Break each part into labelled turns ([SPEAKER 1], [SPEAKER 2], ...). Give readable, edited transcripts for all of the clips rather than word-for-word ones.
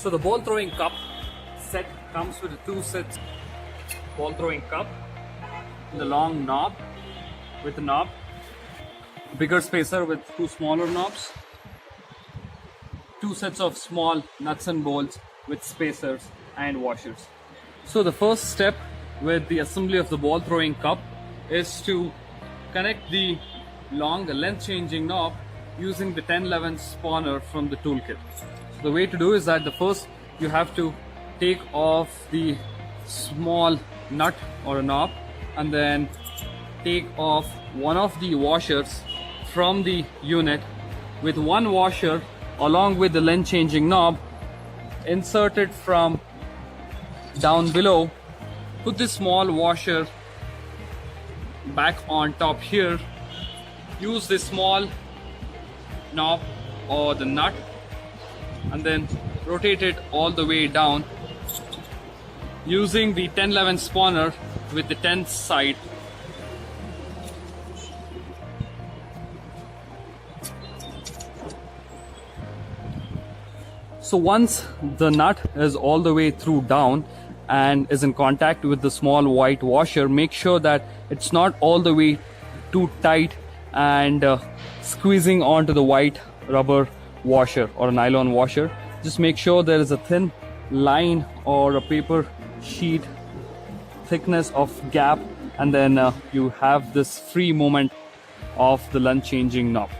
[SPEAKER 1] So the ball throwing cup set comes with two sets. Ball throwing cup, the long knob with a knob, bigger spacer with two smaller knobs, two sets of small nuts and bolts with spacers and washers. So the first step with the assembly of the ball throwing cup is to connect the long length changing knob using the 1011 spawner from the toolkit. So the way to do is that the first you have to take off the small nut or a knob and then take off one of the washers from the unit. With one washer along with the length changing knob, insert it from down below, put the small washer back on top here, use the small knob or the nut and then rotate it all the way down using the 1011 spawner with the 10th side. So once the nut is all the way through down and is in contact with the small white washer, make sure that it's not all the way too tight and squeezing onto the white rubber washer or a nylon washer. Just make sure there is a thin line or a paper sheet thickness of gap, and then you have this free movement of the length changing knob.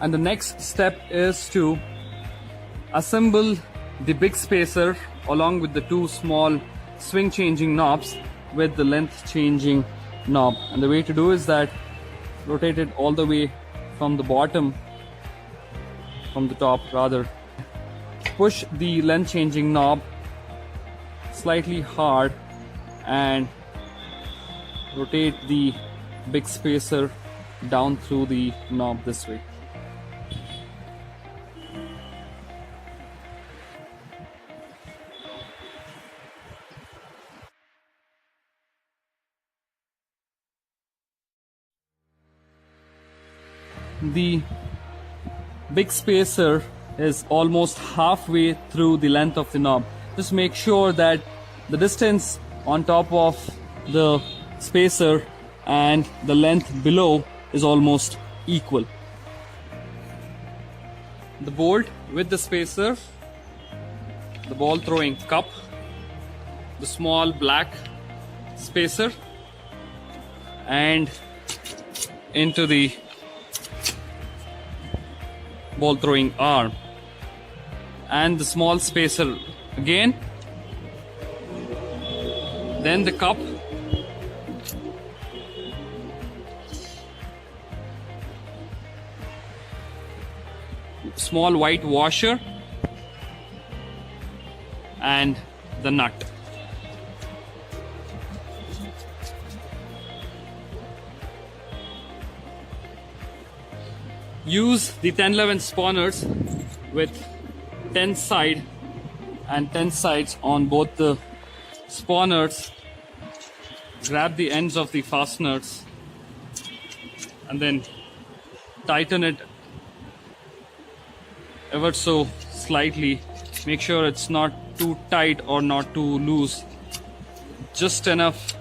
[SPEAKER 1] And the next step is to assemble the big spacer along with the two small swing changing knobs with the length changing knob. And the way to do is that rotate it all the way from the bottom, from the top rather. Push the length changing knob slightly hard and rotate the big spacer down through the knob this way. The big spacer is almost halfway through the length of the knob. Just make sure that the distance on top of the spacer and the length below is almost equal. The bolt with the spacer, the ball throwing cup, the small black spacer, and into the ball throwing arm, and the small spacer again, then the cup, small white washer, and the nut. Use the 1011 spawners with 10 side and 10 sides on both the spawners. Grab the ends of the fasteners and then tighten it ever so slightly. Make sure it's not too tight or not too loose, just enough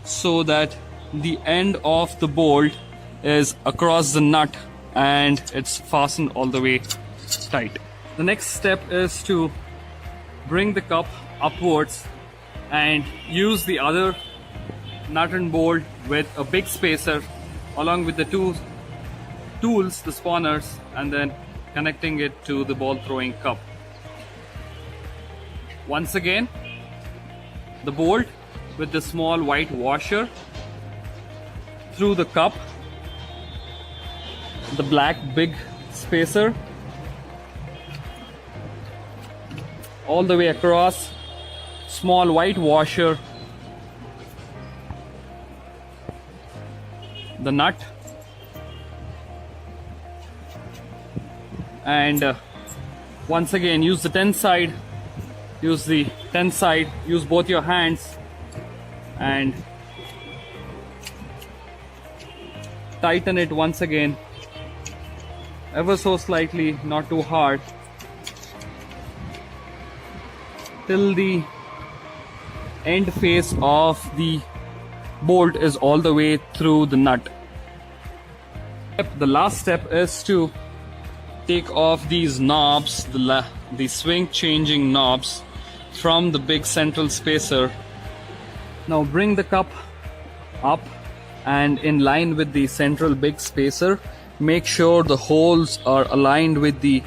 [SPEAKER 1] so that the end of the bolt is across the nut and it's fastened all the way tight. The next step is to bring the cup upwards and use the other nut and bolt with a big spacer along with the two tools, the spawners, and then connecting it to the ball throwing cup. Once again, the bolt with the small white washer through the cup, the black big spacer all the way across, small white washer, the nut, and once again use the 10 side, use both your hands and tighten it once again ever so slightly, not too hard, till the end face of the bolt is all the way through the nut. The last step is to take off these knobs, the swing changing knobs from the big central spacer. Now bring the cup up and in line with the central big spacer. Make sure the holes are aligned with the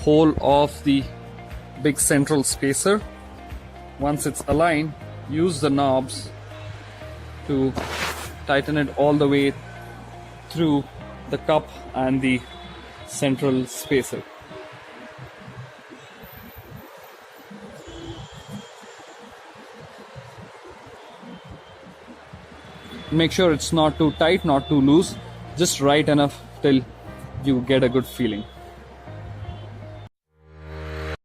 [SPEAKER 1] hole of the big central spacer. Once it's aligned, use the knobs to tighten it all the way through the cup and the central spacer. Make sure it's not too tight, not too loose, just right enough till you get a good feeling.